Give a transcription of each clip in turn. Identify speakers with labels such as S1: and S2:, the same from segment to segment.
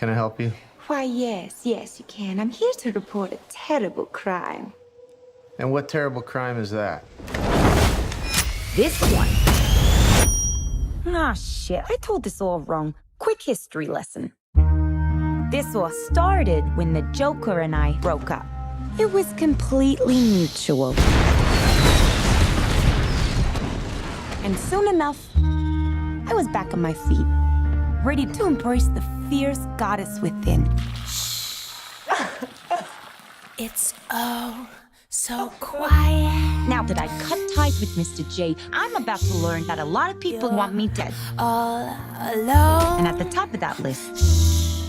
S1: Can I help you?
S2: Why, yes, you can. I'm here to report a terrible crime.
S1: And what terrible crime is that?
S2: This one. Ah, shit. I told this all wrong. Quick history lesson. This all started when the Joker and I broke up. It was completely mutual. And soon enough, I was back on my feet, ready to embrace the fierce goddess within.
S3: It's so quiet.
S2: Now that I cut ties with Mr. J, I'm about to learn that a lot of people want me dead.
S3: All alone.
S2: And at the top of that list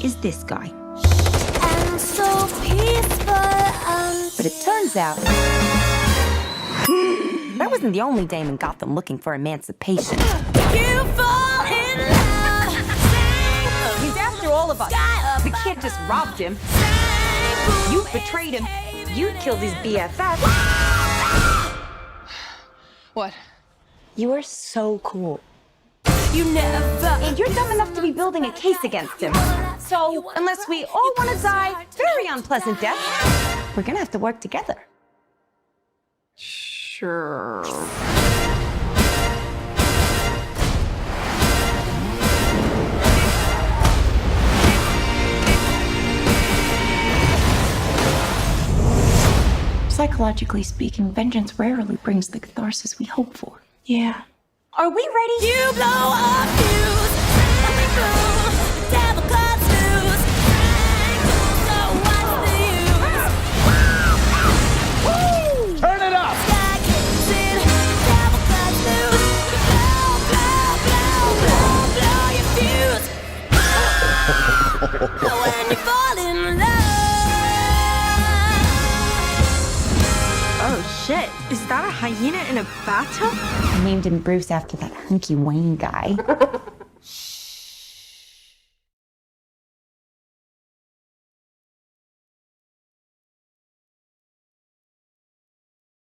S2: is this guy.
S3: And so peaceful.
S2: But it turns out that wasn't the only dame in Gotham looking for emancipation.
S3: You fall in love.
S2: He's after all of us. The kid just robbed him. You betrayed him. You killed his BFF.
S4: What?
S2: You are so cool.
S3: You never.
S2: And you're dumb enough to be building a case against him. So, unless we all want to die very unpleasant deaths, we're gonna have to work together.
S4: Sure.
S5: Psychologically speaking, vengeance rarely brings the catharsis we hope for.
S2: Yeah. Are we ready?
S3: You blow up fuse. Devil cuts loose. So what's the use? Woo!
S1: Turn it up!
S3: Sky kicks in. Devil cuts loose. Blow your fuse. When you fall in love.
S5: Oh shit, is that a hyena in a bathtub?
S2: I named him Bruce after that hunky Wayne guy.